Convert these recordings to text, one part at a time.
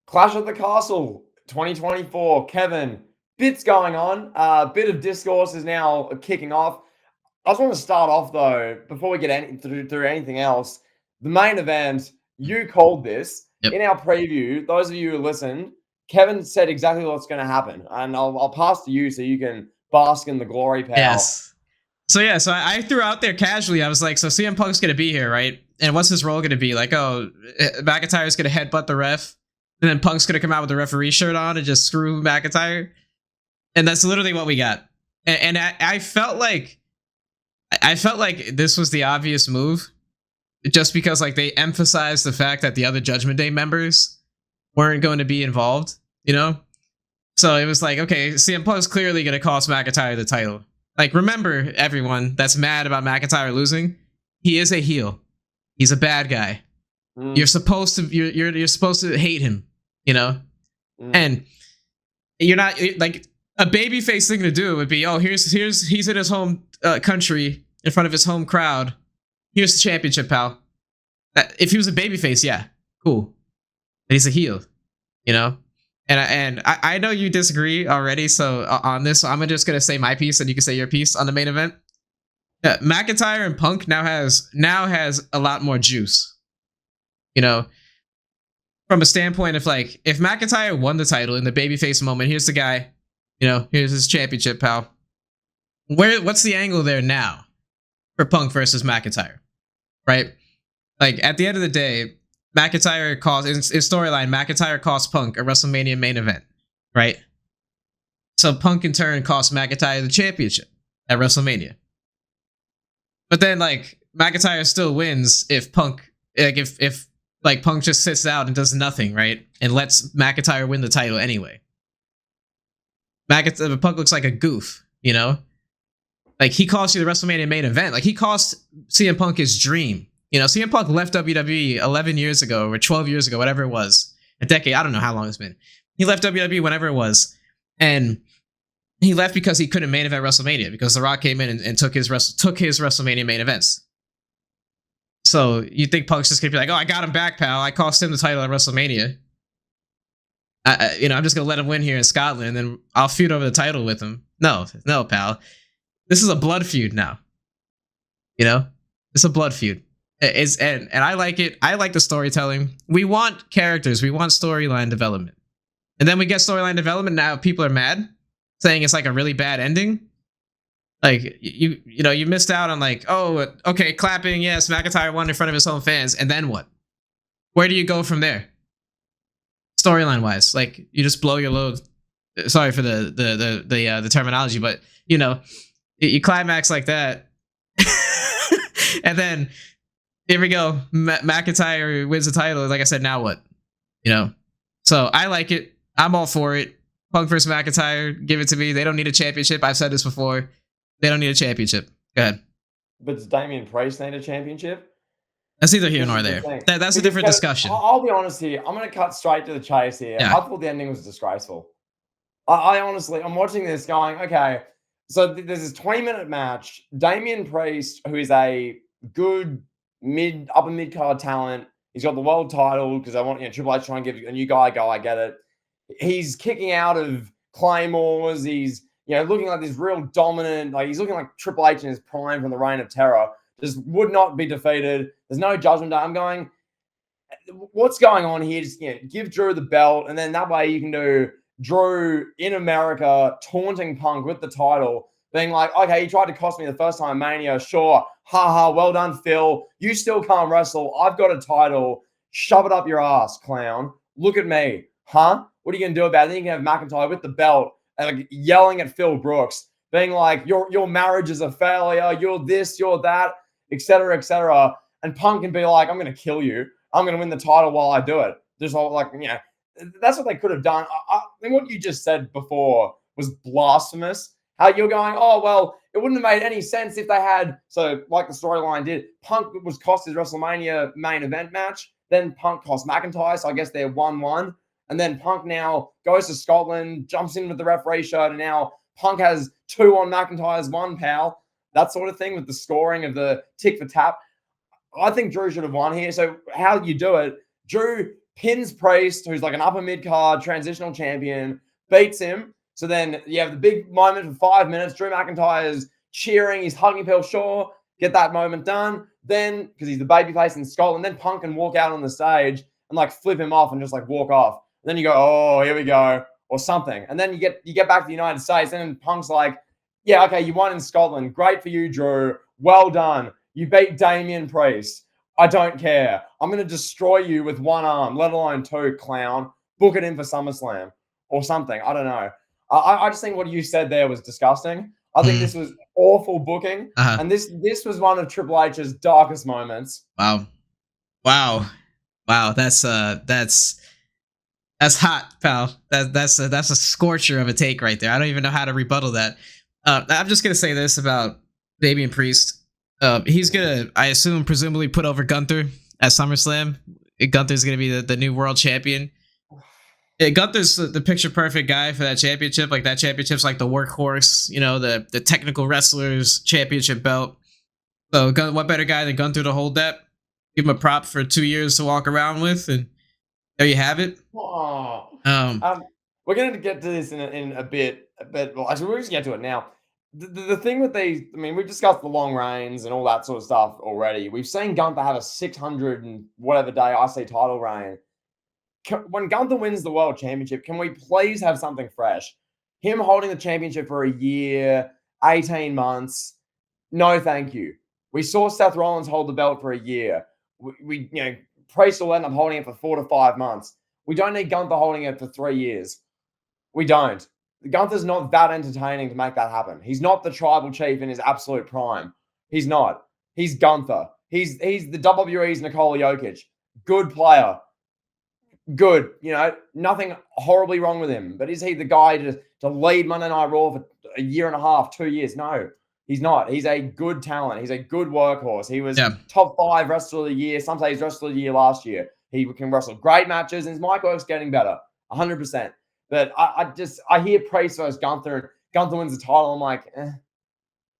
Clash at the Castle 2024. Kevin, bits going on. Bit of discourse is now kicking off. I just want to start off though, before we get through anything else. The main event, you called this Yep. in our preview. Those of you who listened, Kevin said exactly what's going to happen, and I'll pass to you so you can bask in the glory, pal. Yes. So I threw out there casually. I was like, so CM Punk's gonna be here, right? And what's his role gonna be? Like, oh, McIntyre's gonna headbutt the ref, and then Punk's gonna come out with the referee shirt on and just screw McIntyre. And that's literally what we got. And I felt like this was the obvious move, just because like they emphasized the fact that the other Judgment Day members weren't going to be involved, you know? So it was like, okay, CM Punk's clearly gonna cost McIntyre the title. Like, remember, everyone that's mad about McIntyre losing, he is a heel. He's a bad guy. You're supposed to you're supposed to hate him, you know? And you're not like a babyface thing to do would be, oh, he's in his home country in front of his home crowd. Here's the championship, pal. If he was a babyface, yeah, cool. But he's a heel, you know? And I know you disagree already, so on this, I'm just gonna say my piece, and you can say your piece on the main event. McIntyre and Punk now has a lot more juice, you know, from a standpoint of like, if McIntyre won the title in the babyface moment, here's the guy, you know, here's his championship, pal. What's the angle there now for Punk versus McIntyre, right? Like, at the end of the day, McIntyre cost, in storyline, McIntyre cost Punk a WrestleMania main event, right? So Punk in turn cost McIntyre the championship at WrestleMania. But then like McIntyre still wins if Punk, like if like Punk just sits out and does nothing, right? And lets McIntyre win the title anyway. Punk looks like a goof, you know? Like, he cost you the WrestleMania main event. Like, he cost CM Punk his dream. You know, CM Punk left WWE 11 years ago or 12 years ago, whatever it was. A decade. I don't know how long it's been. He left WWE whenever it was. And he left because he couldn't main event WrestleMania, because The Rock came in and took his WrestleMania main events. So you think Punk's just going to be like, oh, I got him back, pal. I cost him the title at WrestleMania. I'm just going to let him win here in Scotland, and then I'll feud over the title with him. No, pal. This is a blood feud now. You know? It's a blood feud. And I like it. I like the storytelling. We want characters. We want storyline development. And then we get storyline development. Now people are mad, saying it's like a really bad ending. Like, you missed out on, like, oh, okay, clapping, yes, McIntyre won in front of his home fans, and then what? Where do you go from there? Storyline wise, like, you just blow your load. Sorry for the terminology, but you climax like that, and then here we go. McIntyre wins the title. Like I said, now what? So I like it. I'm all for it. Punk versus McIntyre, give it to me. They don't need a championship. I've said this before. They don't need a championship. Go ahead. But does Damian Priest need a championship? That's neither here nor there. That's a different discussion. I'll be honest here. I'm going to cut straight to the chase here. Yeah. I thought the ending was disgraceful. I honestly, I'm watching this going, okay, so there's this 20-minute match. Damian Priest, who is a good upper mid-card talent, he's got the world title because I want Triple H trying to give a new guy a go. I get it. He's kicking out of claymores. He's looking like this real dominant. Like, he's looking like Triple H in his prime from the Reign of Terror. Just would not be defeated. There's no Judgment Day. I'm going, what's going on here? Just give Drew the belt, and then that way you can do Drew in America taunting Punk with the title, being like, okay, you tried to cost me the first time in Mania, sure, haha, well done, Phil. You still can't wrestle. I've got a title. Shove it up your ass, clown. Look at me, huh? What are you gonna do about it? Then you can have McIntyre with the belt and like yelling at Phil Brooks, being like, your marriage is a failure. You're this, you're that, etc., etc. And Punk can be like, I'm gonna kill you. I'm gonna win the title while I do it. Just like, that's what they could have done. I think what you just said before was blasphemous. How you're going, oh, well, it wouldn't have made any sense if they had, so like the storyline did, Punk was cost his WrestleMania main event match, then Punk cost McIntyre, so I guess they're 1-1. And then Punk now goes to Scotland, jumps in with the referee shirt, and now Punk has 2 on McIntyre's 1, pal. That sort of thing with the scoring of the tick for tap. I think Drew should have won here. So how you do it, Drew pins Priest, who's like an upper mid card transitional champion, beats him. So then you have the big moment for 5 minutes. Drew McIntyre's cheering, he's hugging people, sure, get that moment done. Then, because he's the babyface in Scotland, then Punk can walk out on the stage and like flip him off and just like walk off. And then you go, oh, here we go, or something. And then you get back to the United States, and then Punk's like, yeah, okay, you won in Scotland. Great for you, Drew. Well done. You beat Damian Priest. I don't care. I'm going to destroy you with one arm, let alone two, clown. Book it in for SummerSlam or something. I don't know. I just think what you said there was disgusting. I think this was awful booking. And this was one of Triple H's darkest moments. Wow. That's hot, pal. That's a scorcher of a take right there. I don't even know how to rebuttal that. I'm just gonna say this about Damian Priest. He's gonna, I assume, presumably put over Gunther at SummerSlam. Gunther's gonna be the new world champion. Gunther's the picture perfect guy for that championship. Like, that championship's like the workhorse, you know, the technical wrestlers championship belt. So what better guy than Gunther to hold that? Give him a prop for 2 years to walk around with, and there you have it. We're going to get to this in a bit, but well, actually, we're just get to it now. The thing with these, I mean, we've discussed the long reigns and all that sort of stuff already. We've seen Gunther have a 600 and whatever day IC title reign. When Gunther wins the world championship, can we please have something fresh? Him holding the championship for a year, 18 months. No, thank you. We saw Seth Rollins hold the belt for a year. We you know, Priest will end up holding it for 4 to 5 months. We don't need Gunther holding it for 3 years. We don't. Gunther's not that entertaining to make that happen. He's not the tribal chief in his absolute prime. He's not. He's Gunther. He's the WWE's Nikola Jokic. Good player. Good. You know, nothing horribly wrong with him. But is he the guy to lead Monday Night Raw for a year and a half, 2 years? No, he's not. He's a good talent. He's a good workhorse. He was top 5 wrestler of the year. Some say he's wrestler of the year last year. He can wrestle great matches, and his mic work's getting better, 100%. But I hear Priest versus Gunther, and Gunther wins the title. I'm like, eh.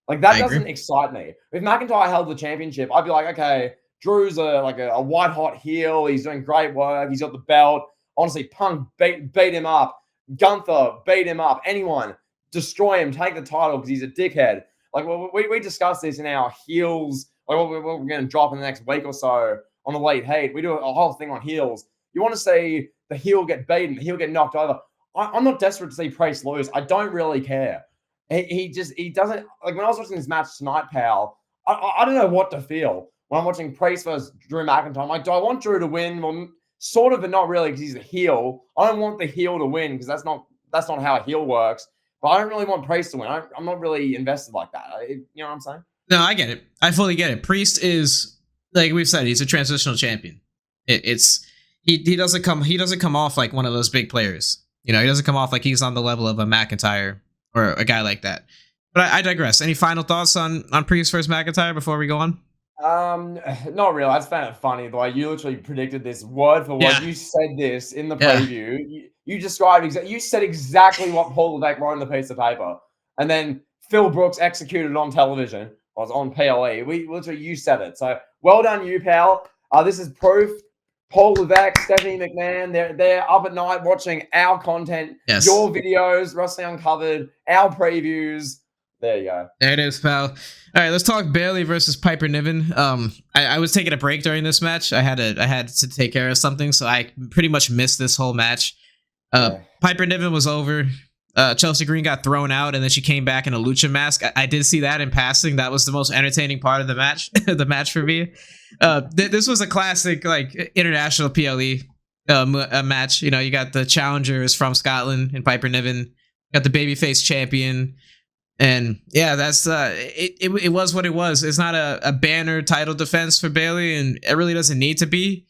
Like, that doesn't excite me. If McIntyre held the championship, I'd be like, okay, Drew's a white hot heel. He's doing great work. He's got the belt. Honestly, Punk beat him up. Gunther beat him up. Anyone, destroy him, take the title because he's a dickhead. Like, we discussed this in our heels. Like, what we're going to drop in the next week or so on the Elite Heat. We do a whole thing on heels. You want to see the heel get beaten, the heel get knocked over. I'm not desperate to see Priest lose. I don't really care. He doesn't, like, when I was watching this match tonight, pal, I don't know what to feel when I'm watching Priest versus Drew McIntyre. I'm like, do I want Drew to win? Well, sort of, but not really, because he's a heel. I don't want the heel to win because that's not how a heel works. But I don't really want Priest to win. I'm not really invested like that. You know what I'm saying? No, I get it. I fully get it. Priest is, like we've said, he's a transitional champion. He doesn't come off like one of those big players. You know, he doesn't come off like he's on the level of a McIntyre or a guy like that. But I digress. Any final thoughts on Priest versus McIntyre before we go on? Not really. I just found it funny the way you literally predicted this word for word. Yeah. You said this in the preview. You described you said exactly what Paul Levesque wrote on the piece of paper, and then Phil Brooks executed it on television. I was on PLE. You said it. So well done, you pal. This is proof. Paul Levesque, Stephanie McMahon, they're up at night watching our content, your videos, Wrestling Uncovered, our previews. There you go. There it is, pal. All right, let's talk Bayley versus Piper Niven. I was taking a break during this match. I had to take care of something, so I pretty much missed this whole match. Piper Niven was over. Chelsea Green got thrown out, and then she came back in a lucha mask. I did see that in passing. That was the most entertaining part of the match. The match for me. This was a classic, like, international PLE match. You know, you got the challengers from Scotland and Piper Niven. Got the babyface champion. And yeah, that's it was what it was. It's not a banner title defense for Bayley, and it really doesn't need to be.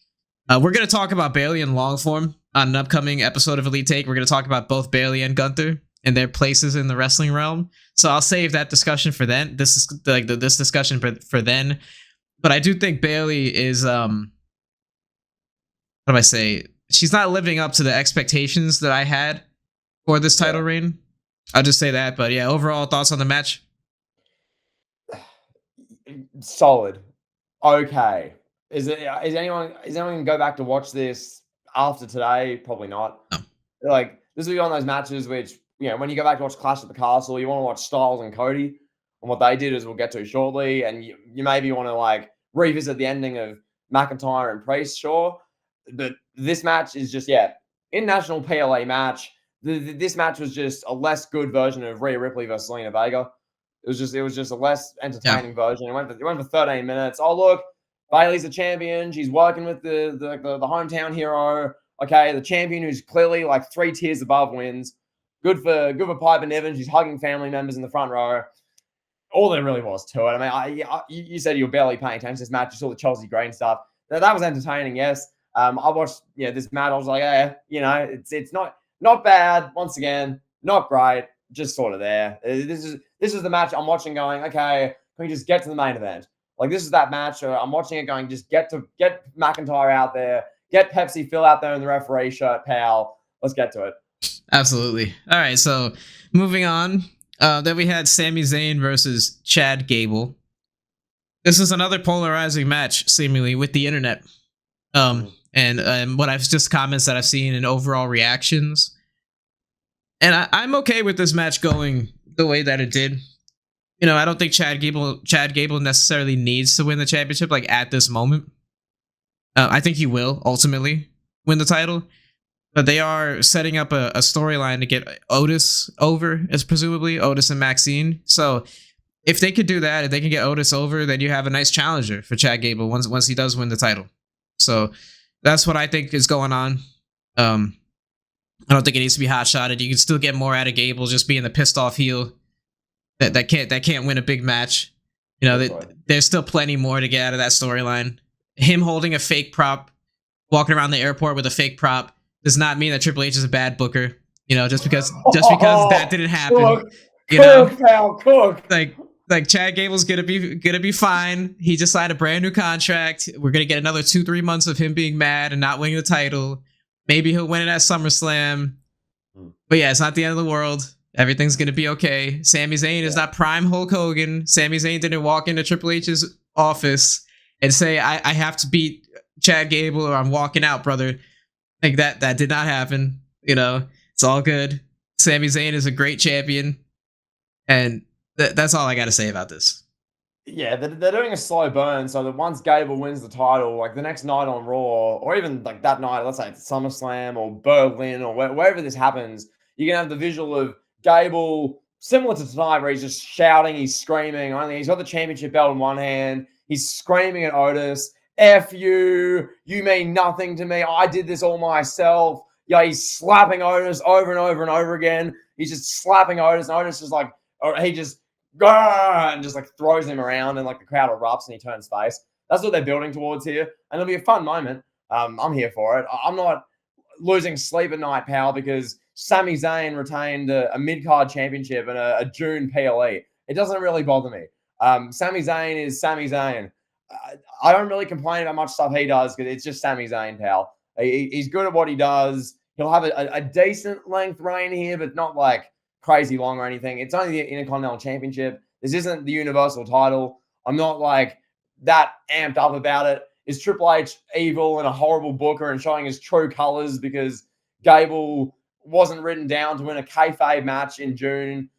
We're gonna talk about Bayley in long form on an upcoming episode of Elite Take. We're gonna talk about both Bayley and Gunther and their places in the wrestling realm. So I'll save that discussion for then. This is like this discussion for then. But I do think Bayley is what do I say? She's not living up to the expectations that I had for this title reign. I'll just say that. But yeah, overall thoughts on the match? Solid. Okay. Is anyone gonna go back to watch this? after today, probably not. No. Like, this will be one of those matches which, you know, when you go back to watch Clash at the Castle, you want to watch Styles and Cody. And what they did is we'll get to shortly. And you maybe want to, like, revisit the ending of McIntyre and Priest, sure. But this match is just, yeah, international PLA match. This match was just a less good version of Rhea Ripley versus Selena Vega. It was just a less entertaining version. It went for 13 minutes. Oh, look, Bayley's the champion. She's working with the hometown hero. Okay, the champion who's clearly like 3 tiers above wins. Good for Piper Niven. She's hugging family members in the front row. All there really was to it. I mean, you said you were barely paying attention to this match. You saw the Chelsea Green stuff. That was entertaining, yes. I watched this match. I was like, it's not bad. Once again, not great. Just sort of there. This is the match I'm watching going, okay, can we just get to the main event? Like, this is that match. I'm watching it going, just get McIntyre out there. Get Pepsi Phil out there in the referee shirt, pal. Let's get to it. Absolutely. All right, so moving on. Then we had Sami Zayn versus Chad Gable. This is another polarizing match, seemingly, with the internet. And what I've just comments that I've seen and overall reactions. And I'm okay with this match going the way that it did. You know, I don't think Chad Gable necessarily needs to win the championship, like, at this moment. I think he will ultimately win the title, but they are setting up a storyline to get Otis over, as presumably Otis and Maxine. So if they could do that, if they can get Otis over, then you have a nice challenger for Chad Gable once he does win the title. So that's what I think is going on. I don't think it needs to be hot shotted. You can still get more out of Gable just being the pissed off heel that can't win a big match. You know, there's still plenty more to get out of that storyline. Him holding a fake prop, walking around the airport with a fake prop, does not mean that Triple H is a bad booker. You know, just because that didn't happen. Cook. Like Chad Gable's gonna be fine. He just signed a brand new contract. We're gonna get another 2-3 months of him being mad and not winning the title. Maybe he'll win it at SummerSlam. But yeah, it's not the end of the world. Everything's gonna be okay. Sami Zayn is not prime Hulk Hogan. Sami Zayn didn't walk into Triple H's office and say, I have to beat Chad Gable or I'm walking out, brother. Like, that did not happen. You know, it's all good. Sami Zayn is a great champion. And that's all I got to say about this. Yeah, they're doing a slow burn so that once Gable wins the title, like the next night on Raw, or even like that night, let's say it's SummerSlam or Berlin or wherever this happens, you can have the visual of Gable, similar to tonight, where he's just shouting, he's screaming. Only he's got the championship belt in one hand. He's screaming at Otis, F you mean nothing to me. I did this all myself. Yeah, he's slapping Otis over and over and over again. He's just slapping Otis, and Otis is like, or he just, and just like throws him around, and like the crowd erupts and he turns face. That's what they're building towards here. And it'll be a fun moment. I'm here for it. I'm not losing sleep at night, pal, because Sami Zayn retained a mid-card championship and a June PLE. It doesn't really bother me. Sami Zayn is Sami Zayn. I don't really complain about much stuff he does because it's just Sami Zayn, pal. He's good at what he does. He'll have a decent length reign here, but not like crazy long or anything. It's only the Intercontinental Championship. This isn't the Universal title. I'm not like that amped up about it. Is Triple H evil and a horrible booker and showing his true colors because Gable wasn't written down to win a kayfabe match in June?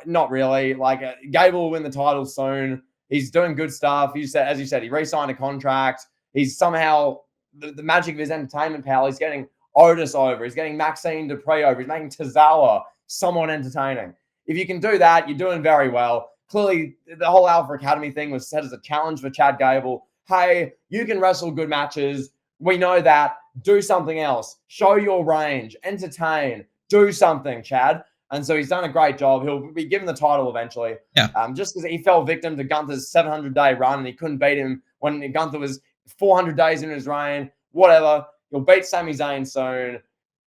Not really. Like, Gable will win the title soon. He's doing good stuff. As you said, he re-signed a contract. He's somehow the magic of his entertainment power. He's getting Otis over. He's getting Maxine Dupree over. He's making Tozawa somewhat entertaining. If you can do that, you're doing very well. Clearly, the whole Alpha Academy thing was set as a challenge for Chad Gable. Hey, you can wrestle good matches. We know that. Do something else. Show your range. Entertain. Do something, Chad. And so he's done a great job. He'll be given the title eventually. Yeah. Just because he fell victim to Gunther's 700-day run and he couldn't beat him when Gunther was 400 days in his reign. Whatever. He'll beat Sami Zayn soon.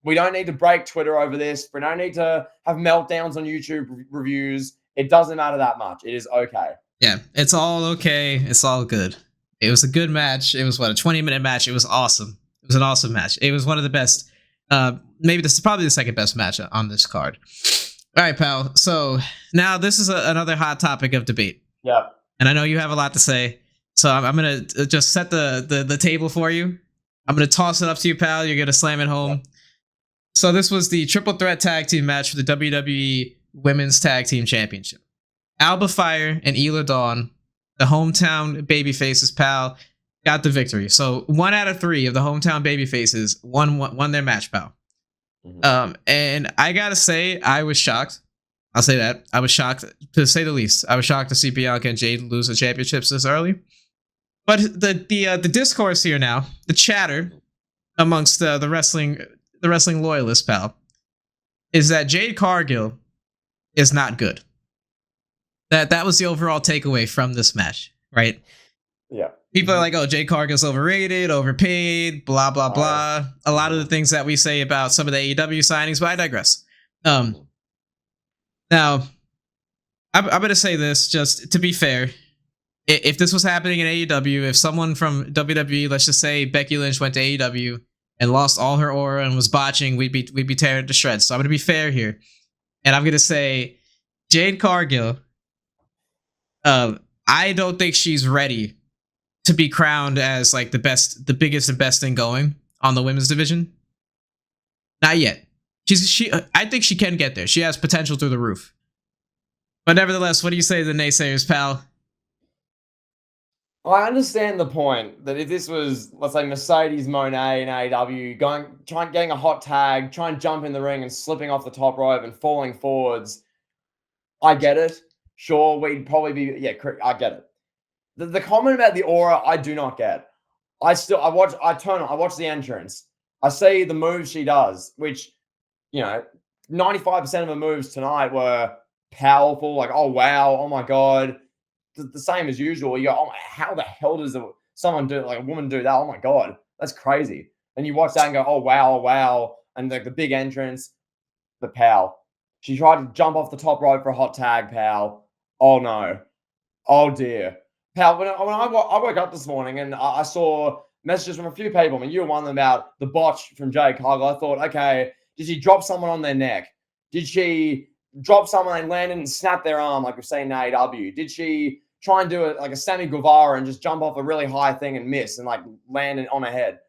We don't need to break Twitter over this. We don't need to have meltdowns on YouTube reviews. It doesn't matter that much. It is okay. Yeah, it's all okay. It's all good. It was a good match. It was, a 20-minute match. It was awesome. It was an awesome match. It was one of the best. Maybe this is probably the second best match on this card. All right, pal. So now this is another hot topic of debate. Yeah. And I know you have a lot to say. So I'm going to just set the table for you. I'm going to toss it up to you, pal. You're going to slam it home. Yep. So this was the triple threat tag team match for the WWE Women's Tag Team Championship. Alba Fire and Ela Dawn, the hometown babyfaces, pal, got the victory. So 1 out of 3 of the hometown babyfaces won their match, pal. Mm-hmm. And I gotta say, I was shocked. I'll say that. I was shocked, to say the least. I was shocked to see Bianca and Jade lose the championships this early. But the discourse here now, the chatter amongst the wrestling loyalists, pal, is that Jade Cargill is not good. That was the overall takeaway from this match, right? Yeah. People are like, oh, Jade Cargill's overrated, overpaid, blah, blah, blah. A lot of the things that we say about some of the AEW signings, but I digress. Now, I'm going to say this, just to be fair. If this was happening in AEW, if someone from WWE, let's just say Becky Lynch went to AEW and lost all her aura and was botching, we'd be tearing to shreds. So I'm going to be fair here. And I'm going to say Jade Cargill, I don't think she's ready to be crowned as like the biggest and best thing going on the women's division. Not yet. I think she can get there. She has potential through the roof. But nevertheless, what do you say to the naysayers, pal? I understand the point that if this was, let's say, Mercedes Moné in AEW getting a hot tag, trying to jump in the ring and slipping off the top rope and falling forwards, I get it. Sure, we'd probably be, I get it. The comment about the aura, I do not get. I watch the entrance. I see the moves she does, which, 95% of the moves tonight were powerful, like, oh, wow, oh, my God. The same as usual. You go, oh, how the hell does a woman do that? Oh, my God, that's crazy. And you watch that and go, oh, wow. And the big entrance, the pal. She tried to jump off the top rope for a hot tag, pal. Oh, no. Oh, dear. Pal, when I woke up this morning and I saw messages from a few people. I mean, you were one of them about the botch from Jade Cargill. I thought, okay, did she drop someone on their neck? Did she drop someone and land and snap their arm like we've seen in AEW? Did she try and do it like a Sammy Guevara and just jump off a really high thing and miss and like land on her head?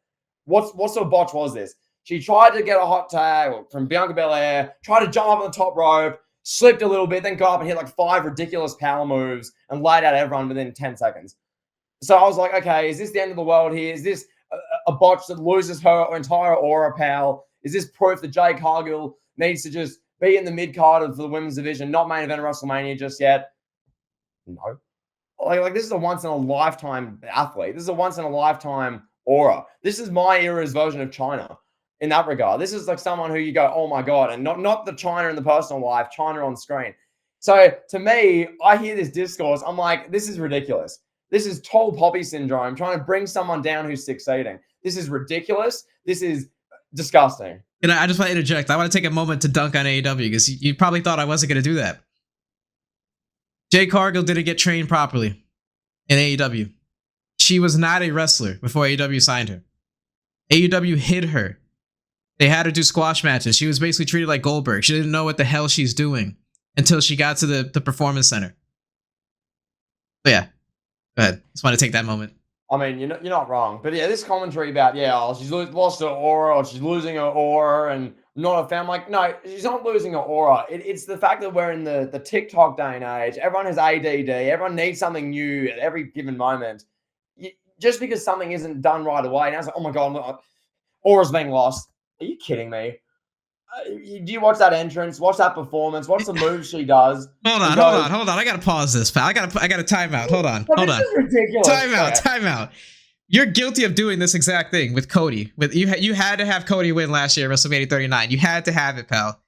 What sort of botch was this? She tried to get a hot tag from Bianca Belair, tried to jump up on the top rope, slipped a little bit, then got up and hit like 5 ridiculous power moves and laid out everyone within 10 seconds. So I was like, okay, is this the end of the world here? Is this a botch that loses her entire aura, pal? Is this proof that Jade Cargill needs to just be in the mid-card of the women's division, not main event of WrestleMania just yet? No. Like this is a once-in-a-lifetime athlete. This is a once-in-a-lifetime aura. This is my era's version of China in that regard. This is like someone who you go, oh my God, and not the China in the personal life, China on screen. So to me, I hear this discourse. I'm like, this is ridiculous. This is tall poppy syndrome, trying to bring someone down who's succeeding. This is ridiculous. This is disgusting. I just want to interject. I want to take a moment to dunk on AEW because you probably thought I wasn't going to do that. Jade Cargill didn't get trained properly in AEW. She was not a wrestler before AEW signed her. AEW hid her. They had her do squash matches. She was basically treated like Goldberg. She didn't know what the hell she's doing until she got to the performance center. But yeah, go ahead. Just want to take that moment. I mean, you're not wrong. But yeah, this commentary about, she's lost her aura or she's losing her aura and not a fan. I'm like, no, she's not losing her aura. It's the fact that we're in the TikTok day and age. Everyone has ADD. Everyone needs something new at every given moment. Just because something isn't done right away, now it's like, oh my God, aura's being lost. Are you kidding me? Do you watch that entrance? Watch that performance? Watch the moves she does? Hold on. I gotta pause this, pal. I gotta time out. Hold on. This is ridiculous. Time out. You're guilty of doing this exact thing with Cody. You had to have Cody win last year at WrestleMania 39. You had to have it, pal.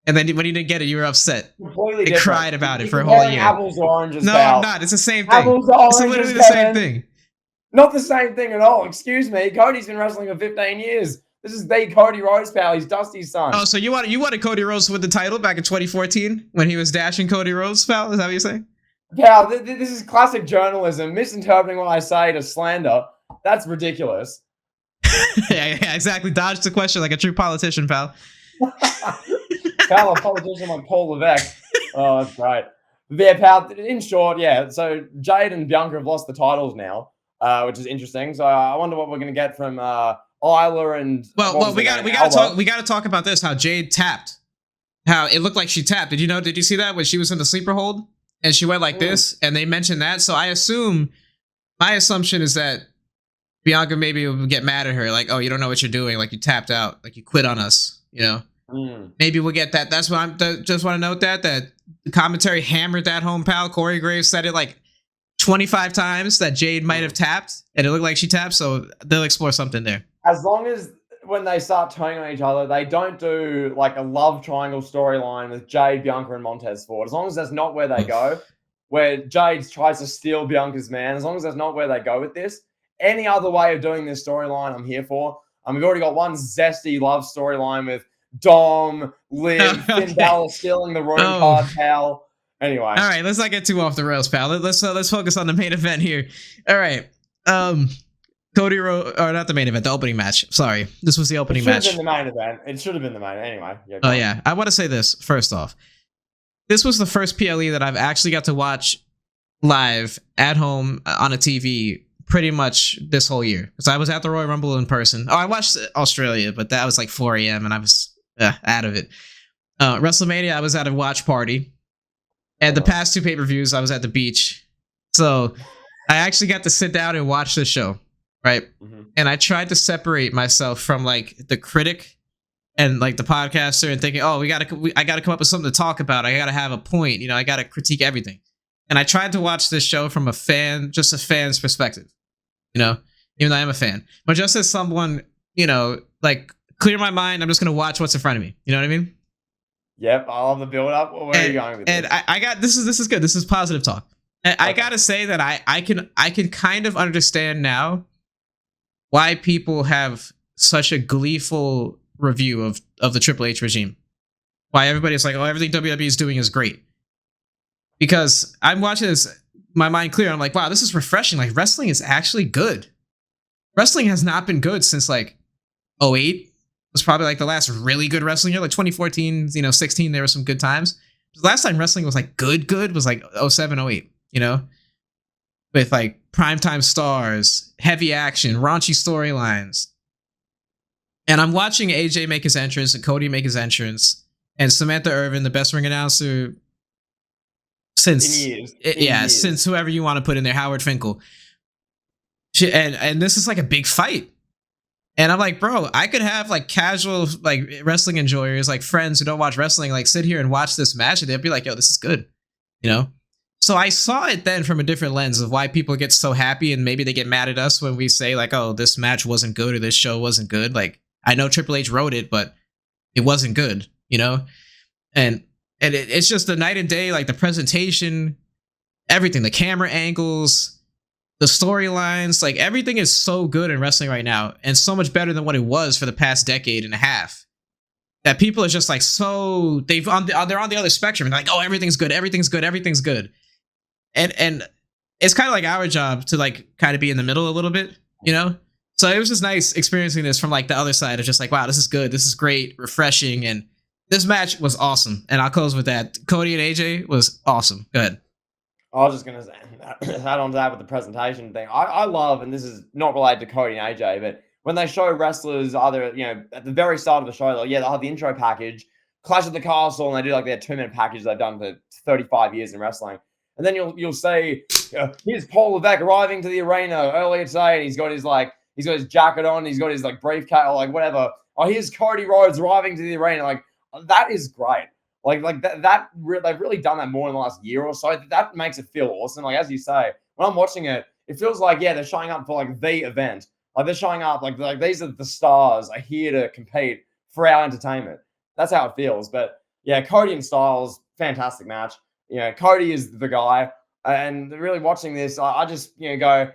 And then when you didn't get it, you were upset. Completely different. Cried about it for a whole year. Apples or oranges, no, pal. I'm not. It's the same thing. Apples or oranges, it's literally the same thing. Not the same thing at all. Excuse me. Cody's been wrestling for 15 years. This is the Cody Rhodes, pal. He's Dusty's son. Oh, so you wanted Cody Rhodes to win the title back in 2014 when he was dashing Cody Rhodes, pal? Is that what you're saying? Pal, this is classic journalism. Misinterpreting what I say to slander. That's ridiculous. yeah, exactly. Dodge the question like a true politician, pal. Pal, a politician like Paul Levesque. Oh, that's great. But yeah, pal, in short, so Jade and Bianca have lost the titles now. which is interesting. So I wonder what we're gonna get from Isla and Well, we gotta talk about this. How Jade tapped. How it looked like she tapped. Did you see that when she was in the sleeper hold and she went like this? And they mentioned that. So my assumption is that Bianca maybe will get mad at her, like, oh, you don't know what you're doing, like you tapped out, like you quit on us, you know. Maybe we'll get that. That's what just want to note that the commentary hammered that home, pal. Corey Graves said it like 25 times that Jade might have tapped, and it looked like she tapped. So they'll explore something there. As long as when they start turning on each other, they don't do like a love triangle storyline with Jade, Bianca, and Montez Ford. As long as that's not where they go, where Jade tries to steal Bianca's man, as long as that's not where they go with this, any other way of doing this storyline, I'm here for. We've already got one zesty love storyline with Dom, Liv, Finn Balor stealing the room card, pal. Anyway. All right, let's not get too off the rails, pal. Let's focus on the main event here. All right. Cody or not the main event, the opening match. Sorry. This was the opening match. It should have been the main event. It should have been the main anyway. Yeah, yeah. I want to say this first off. This was the first PLE that I've actually got to watch live at home on a TV pretty much this whole year. Because I was at the Royal Rumble in person. Oh, I watched Australia, but that was like 4 a.m. and I was out of it. WrestleMania, I was at a watch party. And the past 2 pay-per-views, I was at the beach. So I actually got to sit down and watch the show, right? And I tried to separate myself from like the critic and like the podcaster and thinking, oh, I gotta come up with something to talk about. I gotta have a point, I gotta critique everything. And I tried to watch this show from just a fan's perspective, even though I am a fan. But just as someone, like clear my mind, I'm just gonna watch what's in front of me. You know what I mean? Yep, I love the build up. Where are you going with this? And I got this is good. This is positive talk. And okay. I gotta say that I can kind of understand now why people have such a gleeful review of the Triple H regime. Why everybody's like, oh, everything WWE is doing is great. Because I'm watching this, my mind clear. I'm like, wow, this is refreshing. Like wrestling is actually good. Wrestling has not been good since like 2008. Was probably like the last really good wrestling year, like 2014, 16, there were some good times. The last time wrestling was like good was like 07, 08, with like primetime stars, heavy action, raunchy storylines. And I'm watching AJ make his entrance and Cody make his entrance and Samantha Irvin, the best ring announcer since since whoever you want to put in there, Howard Finkel. And this is like a big fight. And I'm like, bro, I could have like casual like wrestling enjoyers, like friends who don't watch wrestling, like sit here and watch this match, and they'll be like, yo, this is good, So I saw it then from a different lens of why people get so happy, and maybe they get mad at us when we say like, oh, this match wasn't good or this show wasn't good. Like, I know Triple H wrote it, but it wasn't good, And it's just the night and day, like the presentation, everything, the camera angles, the storylines, like everything is so good in wrestling right now and so much better than what it was for the past decade and a half that people are just like, so they're on the other spectrum and like, oh, everything's good. And it's kind of like our job to like kind of be in the middle a little bit, So it was just nice experiencing this from like the other side of just like, wow, this is good. This is great, refreshing. And this match was awesome. And I'll close with that. Cody and AJ was awesome. Go ahead. I was just going to say, add on to that with the presentation thing. I love, and this is not related to Cody and AJ, but when they show wrestlers either, at the very start of the show, they'll have the intro package, Clash at the Castle, and they do like their 2-minute package they've done for 35 years in wrestling. And then you'll say, here's Paul Levesque arriving to the arena earlier today, and he's got his jacket on, he's got his like briefcase or like whatever. Oh, here's Cody Rhodes arriving to the arena. Like, that is great. Like they've really done that more in the last year or so. That makes it feel awesome. Like, as you say, when I'm watching it, it feels like, they're showing up for like the event. Like they're showing up like these are the stars are here to compete for our entertainment. That's how it feels. But yeah, Cody and Styles, fantastic match. Cody is the guy. And really watching this, I just, go,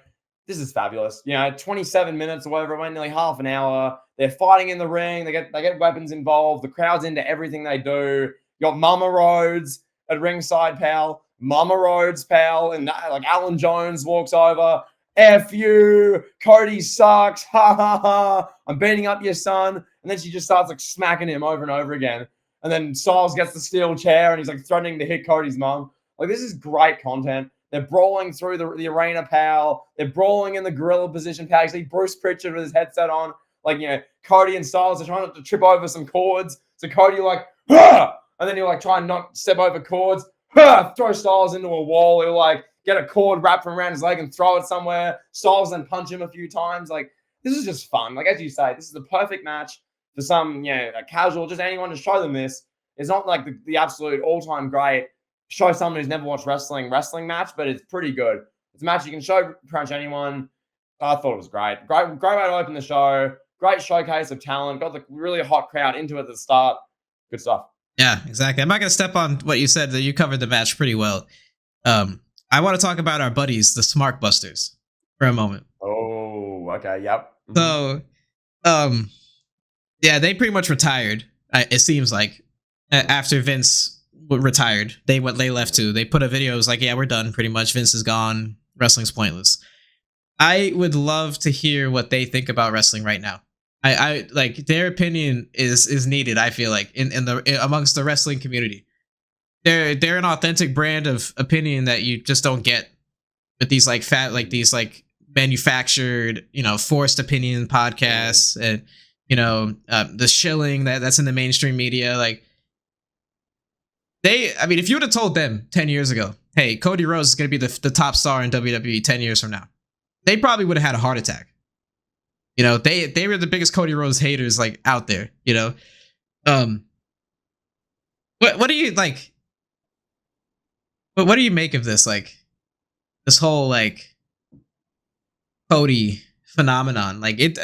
this is fabulous. 27 minutes or whatever it went, nearly half an hour. They're fighting in the ring. They get weapons involved. The crowd's into everything they do. You got Mama Rhodes at ringside, pal. Mama Rhodes, pal. And like Alan Jones walks over. F you. Cody sucks. Ha ha ha. I'm beating up your son. And then she just starts like smacking him over and over again. And then Styles gets the steel chair and he's like threatening to hit Cody's mom. Like, this is great content. They're brawling through the arena, pal. They're brawling in the gorilla position, pal. You see Bruce Pritchard with his headset on. Like, Cody and Styles are trying not to trip over some cords. So Cody, like, ah! And then he'll, like, try and not step over cords. Ah! Throw Styles into a wall. He'll, like, get a cord wrapped around his leg and throw it somewhere. Styles then punch him a few times. Like, this is just fun. Like, as you say, this is the perfect match for some, a casual, just anyone to show them this. It's not like the absolute all-time great show someone who's never watched wrestling match, but it's pretty good. It's a match you can show pretty much anyone. I thought it was great. Great way to open the show. Great showcase of talent. Got the really hot crowd into it at the start. Good stuff. Yeah, exactly. I'm not going to step on what you said. That you covered the match pretty well. I want to talk about our buddies, the Smart Busters, for a moment. Oh, okay. Yep. So, yeah, they pretty much retired. It seems like after Vince retired, they left too. They put a video. It was like, yeah, we're done. Pretty much, Vince is gone. Wrestling's pointless. I would love to hear what they think about wrestling right now. I like their opinion is needed. I feel like amongst the wrestling community, they're an authentic brand of opinion that you just don't get with these manufactured, forced opinion podcasts and the shilling that's in the mainstream media. Like if you would have told them 10 years ago, hey, Cody Rhodes is going to be the top star in WWE 10 years from now, they probably would have had a heart attack. They were the biggest Cody Rhodes haters like out there. What do you like? What do you make of this? Like this whole like Cody phenomenon? Like it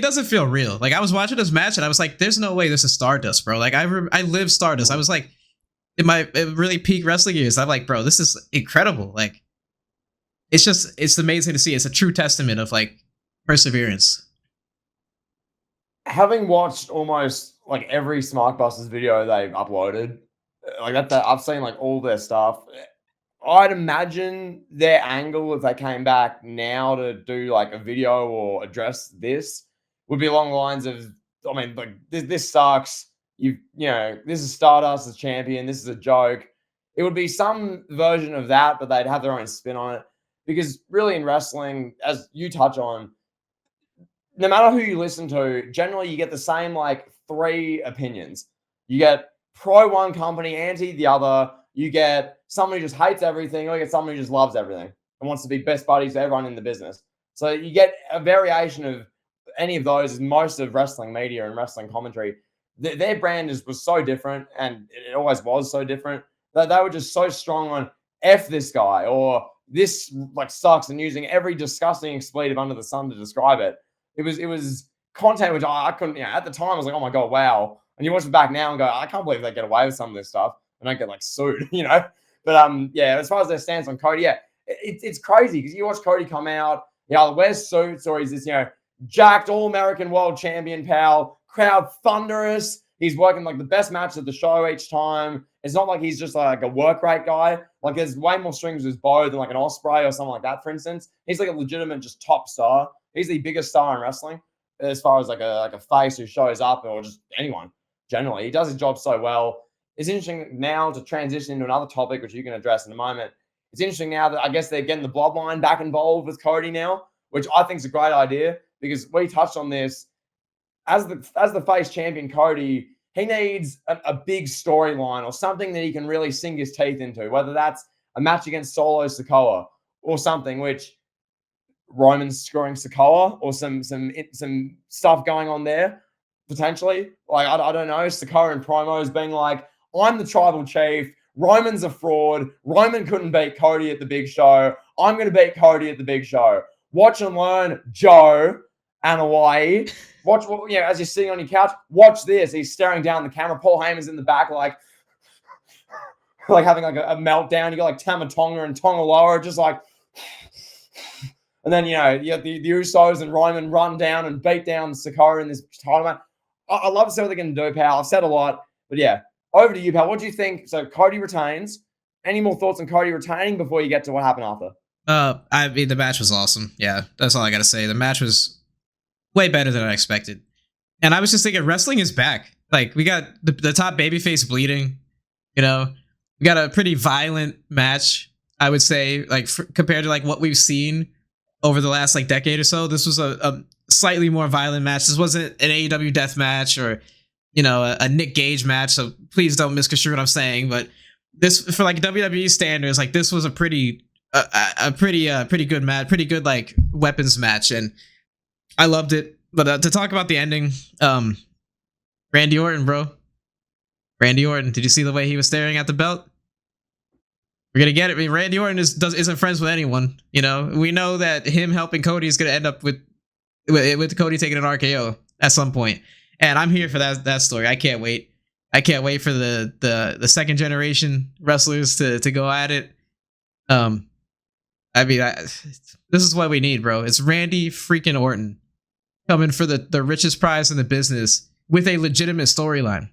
doesn't feel real. Like I was watching this match and I was like, "There's no way this is Stardust, bro." Like I lived Stardust. I was like, in my really peak wrestling years, I'm like, bro, this is incredible. Like it's amazing to see. It's a true testament of like perseverance. Having watched almost like every Smart Busters video they've uploaded, like that I've seen like all their stuff. I'd imagine their angle if they came back now to do like a video or address this would be along the lines of, I mean, like this sucks. This is Stardust as champion. This is a joke. It would be some version of that, but they'd have their own spin on it. Because really in wrestling, as you touch on, no matter who you listen to, generally you get the same like three opinions. You get pro one company, anti the other. You get someone who just hates everything, or you get someone who just loves everything and wants to be best buddies with everyone in the business. So you get a variation of any of those in most of wrestling media and wrestling commentary. Their brand was so different, and it always was so different, that they were just so strong on F this guy, or this like sucks, and using every disgusting expletive under the sun to describe it. It was content which I couldn't, at the time I was like, oh my God, wow. And you watch it back now and go, I can't believe they get away with some of this stuff and don't get like sued, But as far as their stance on Cody, it's crazy because you watch Cody come out, he either wears suits or he's this, jacked all-American world champion pal, crowd thunderous. He's working like the best match of the show each time. It's not like he's just like a work rate guy. Like there's way more strings to his bow than like an Ospreay or something like that, for instance. He's like a legitimate just top star. He's the biggest star in wrestling as far as like a face who shows up, or just anyone generally. He does his job so well. It's interesting now to transition into another topic, which you can address in a moment. It's interesting now that I guess they're getting the bloodline back involved with Cody now, which I think is a great idea because we touched on this. As the face champion, Cody, he needs a big storyline or something that he can really sink his teeth into, whether that's a match against Solo Sikoa or something, which Roman's screwing Sikoa or some stuff going on there, potentially. Like, I don't know, Sikoa in promos being like, I'm the tribal chief, Roman's a fraud, Roman couldn't beat Cody at the big show, I'm going to beat Cody at the big show. Watch and learn, Joe and Hawaii. Watch, as you're sitting on your couch, watch this. He's staring down the camera. Paul Heyman's in the back, like having like a meltdown. You got like Tama Tonga and Tonga Loa, just like, and then, you have the Usos and Roman run down and beat down Sikoa in this title match. I love to see what they're going to do, pal. I've said a lot, but yeah, over to you, pal. What do you think? So Cody retains. Any more thoughts on Cody retaining before you get to what happened after? I mean, the match was awesome. Yeah, that's all I got to say. The match was way better than I expected. And I was just thinking, wrestling is back. Like, we got the top babyface bleeding, we got a pretty violent match. I would say, like compared to like what we've seen over the last like decade or so. This was a slightly more violent match. This wasn't an AEW death match or a Nick Gage match. So please don't misconstrue what I'm saying. But this, for like WWE standards, like this was a pretty good match, pretty good like weapons match, and I loved it. But to talk about the ending, Randy Orton, bro. Randy Orton, did you see the way he was staring at the belt? We're gonna get it. I mean, Randy Orton isn't friends with anyone. We know that him helping Cody is gonna end up with Cody taking an RKO at some point, and I'm here for that story. I can't wait. I can't wait for the second generation wrestlers to go at it. I mean, this is what we need, bro. It's Randy freaking Orton coming for the richest prize in the business with a legitimate storyline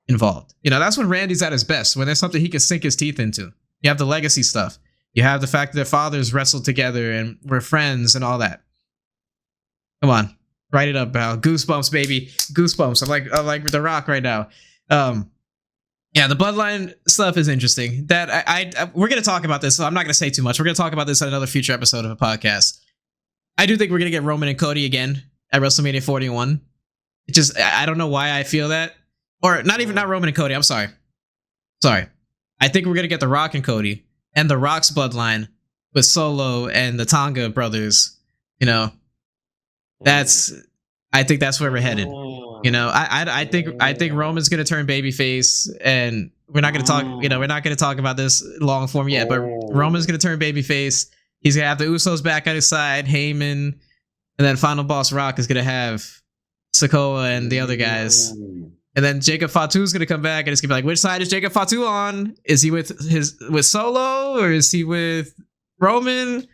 involved. That's when Randy's at his best, when there's something he can sink his teeth into. You have the legacy stuff. You have the fact that their fathers wrestled together and were friends and all that. Come on, write it up, pal. Goosebumps, baby. Goosebumps. I'm like The Rock right now. Yeah, the bloodline stuff is interesting. That I we're gonna talk about this, so I'm not gonna say too much. We're gonna talk about this on another future episode of a podcast. I do think we're gonna get Roman and Cody again at WrestleMania 41. I don't know why I feel that, or not Roman and Cody. I'm sorry. I think we're gonna get The Rock and Cody and The Rock's bloodline with Solo and the Tonga brothers. I think that's where we're headed. I think Roman's gonna turn babyface, and we're not gonna talk. We're not gonna talk about this long form yet. But Roman's gonna turn babyface. He's gonna have the Usos back on his side, Heyman, and then Final Boss Rock is gonna have Sikoa and the other guys. And then Jacob Fatu's gonna come back, and it's gonna be like, which side is Jacob Fatu on? Is he with Solo, or is he with Roman?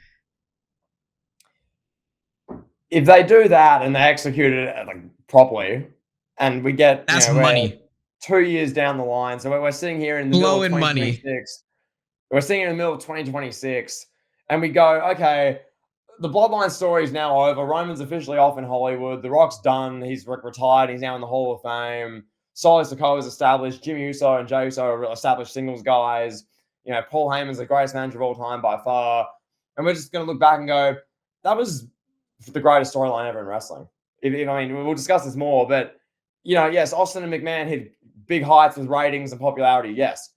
If they do that and they execute it properly, and we get that's money 2 years down the line, so we're sitting here in the middle of 2026. Money. We're sitting in the middle of 2026, and we go, okay, the bloodline story is now over. Roman's officially off in Hollywood. The Rock's done. He's retired. He's now in the Hall of Fame. Solo Sikoa is established. Jimmy Uso and Jey Uso are established singles guys. Paul Heyman's the greatest manager of all time by far. And we're just going to look back and go, that was the greatest storyline ever in wrestling. I mean, we'll discuss this more, but, yes, Austin and McMahon hit big heights with ratings and popularity, yes.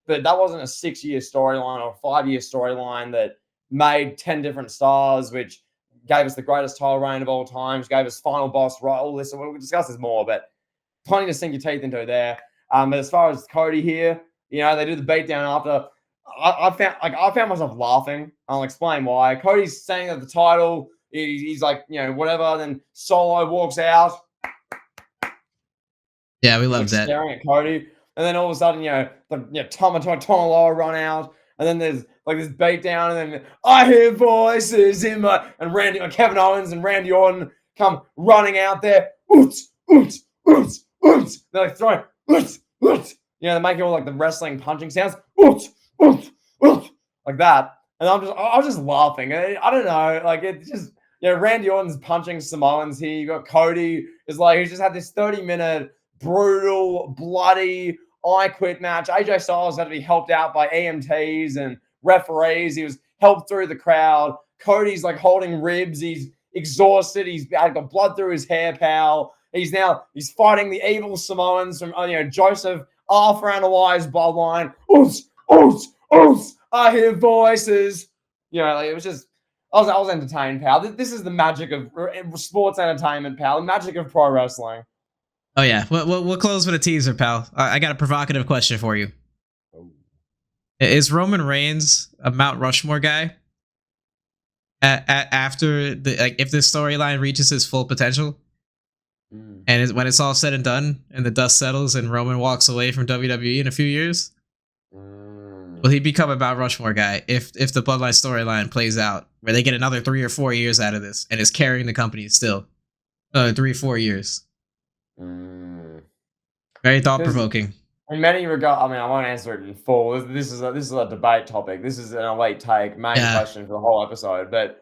But that wasn't a 6-year storyline or a 5-year storyline that made 10 different stars, which gave us the greatest title reign of all time, gave us Final Boss, right? All this, we'll discuss this more, but plenty to sink your teeth into there. But as far as Cody here, they do the beatdown after. I found myself laughing. I'll explain why. Cody's saying that the title, he's like, whatever. Then Solo walks out. Yeah, we love that. Staring at Cody, and then all of a sudden, Tama run out, and then there's like this beatdown, and then I hear voices in my, and Kevin Owens and Randy Orton come running out there. Oots, oots, oots, oots. They're like throwing oots, oots. They're making all like the wrestling punching sounds. Oots, oots, oots, like that. And I was just laughing. I don't know, like it's just, Randy Orton's punching Samoans here. You got Cody is like, he's just had this 30-minute brutal, bloody I Quit match. AJ Styles had to be helped out by EMTs and referees. He was helped through the crowd. Cody's like holding ribs. He's exhausted. He's got blood through his hair, pal. He's fighting the evil Samoans from Joseph Arthur and Elias bloodline. Oots, oots, oots. I hear voices. It was just, I was entertained, pal. This is the magic of sports entertainment, pal. The magic of pro wrestling. Oh yeah, we'll close with a teaser, pal. I got a provocative question for you. Is Roman Reigns a Mount Rushmore guy? After if this storyline reaches its full potential, and when it's all said and done, and the dust settles, and Roman walks away from WWE in a few years, will he become a Mount Rushmore guy if the Bloodline storyline plays out, where they get another 3 or 4 years out of this, and is carrying the company still, 3 or 4 years? Very thought provoking. In many regards, I mean, I won't answer it in full. This is a debate topic. This is an elite take, main question for the whole episode. But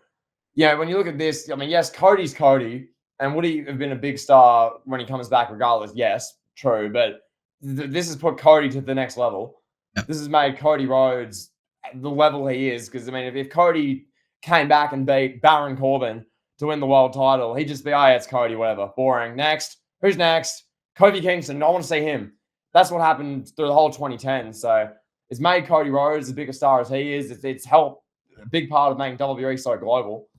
when you look at this, I mean, yes, Cody's Cody, and would he have been a big star when he comes back regardless? Yes, true. But this has put Cody to the next level. This has made Cody Rhodes the level he is. Because I mean, if Cody came back and beat Baron Corbin to win the world title, he'd just be, oh, yeah, it's Cody, whatever, boring. Next, who's next? Kofi Kingston. I want to see him. That's what happened through the whole 2010. So it's made Cody Rhodes the biggest star as he is. It's helped a big part of making WWE so global.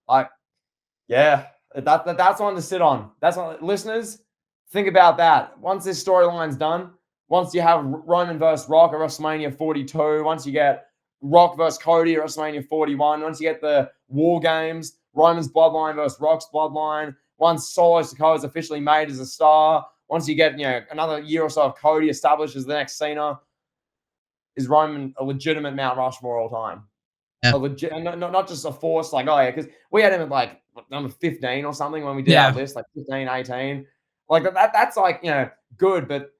Like, yeah, that's one to sit on. That's one, listeners, think about that. Once this storyline's done, once you have Roman versus Rock at WrestleMania 42, once you get Rock versus Cody at WrestleMania 41, once you get the War Games, Roman's bloodline versus Rock's bloodline, once Solo Sikoa is officially made as a star, once you get another year or so of Cody established as the next Cena, is Roman a legitimate Mount Rushmore all time? Yeah. A legit, not just a force like, oh yeah, because we had him at like number 15 or something when we did our list, like 15, 18. Like that's like, good, but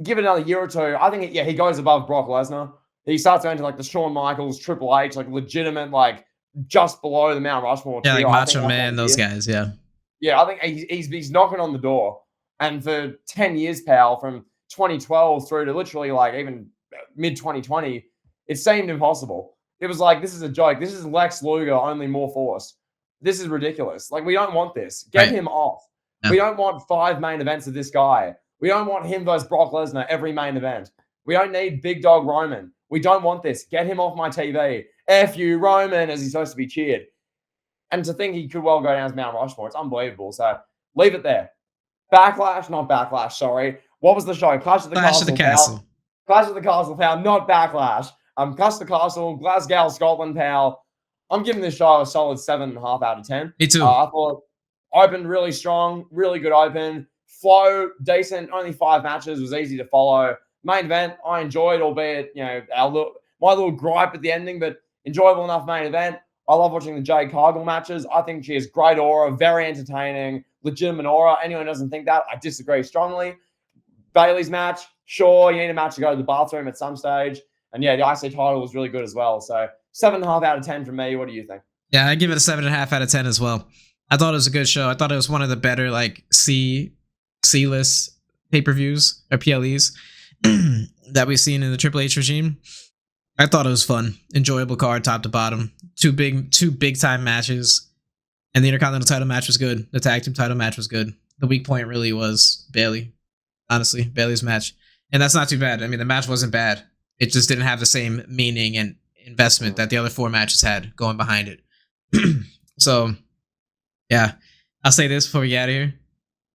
give it another year or two. I think, he goes above Brock Lesnar. He starts going to like the Shawn Michaels, Triple H, like legitimate, like just below the Mount Rushmore. Yeah, like Macho Man, those guys, yeah. Yeah, I think he's knocking on the door. And for 10 years, pal, from 2012 through to literally like even mid-2020, it seemed impossible. It was like, this is a joke. This is Lex Luger, only more force. This is ridiculous. Like, we don't want this. Get him off. Yeah. We don't want 5 main events of this guy. We don't want him versus Brock Lesnar every main event. We don't need Big Dog Roman. We don't want this. Get him off my TV. F you, Roman, as he's supposed to be cheered. And to think he could well go down as Mount Rushmore, it's unbelievable. So leave it there. Not Backlash, sorry. What was the show? Clash of the Castle. Clash of the Castle, pal, not Backlash. Clash of the Castle, Glasgow, Scotland, pal. I'm giving this show a solid 7.5 out of 10. Me too. I thought opened really strong, really good open. Flow, decent, only 5 matches, was easy to follow. Main event, I enjoyed, albeit, my little gripe at the ending, but enjoyable enough main event. I love watching the Jade Cargill matches. I think she has great aura, very entertaining, legitimate aura. Anyone who doesn't think that, I disagree strongly. Bayley's match, sure, you need a match to go to the bathroom at some stage. And yeah, the IC title was really good as well. So 7.5 out of 10 from me. What do you think? Yeah, I give it a 7.5 out of 10 as well. I thought it was a good show. I thought it was one of the better like C-list pay-per-views or PLEs that we've seen in the Triple H regime. I thought it was fun, enjoyable card, top to bottom. Two big time matches, and the Intercontinental title match was good. The tag team title match was good. The weak point really was Bayley, honestly, Bayley's match, and that's not too bad. I mean, the match wasn't bad. It just didn't have the same meaning and investment that the other 4 matches had going behind it. So, yeah, I'll say this before we get out of here.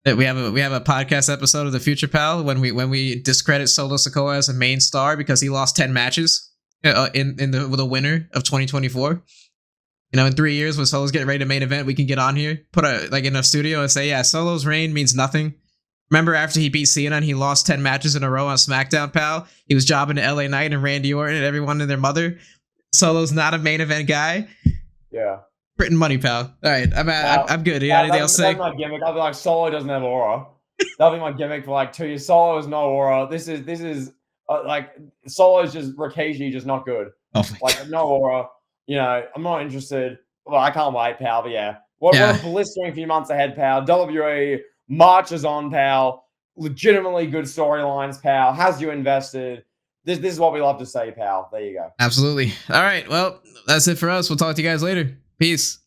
That we have a podcast episode of the Future Pal when we discredit Solo Sikoa as a main star because he lost 10 matches in the winter of 2024. In 3 years when Solo's getting ready to main event, we can get on here, put in a studio and say, yeah, Solo's reign means nothing. Remember after he beat Cena and he lost 10 matches in a row on SmackDown, pal? He was jobbing to LA Knight and Randy Orton and everyone and their mother. Solo's not a main event guy. Yeah. Printing money, pal. All right, I'm good. You got anything else to say? That's my gimmick. I'll be like, Solo doesn't have aura. That'll be my gimmick for like 2 years. Solo has no aura. This is like Solo's just Rikishi, just not good. Oh my God. No aura. I'm not interested. Well, I can't wait, pal. But yeah, what a blistering few months ahead, pal. WWE marches on, pal. Legitimately good storylines, pal. Has you invested? This is what we love to say, pal. There you go. Absolutely. All right. Well, that's it for us. We'll talk to you guys later. Peace.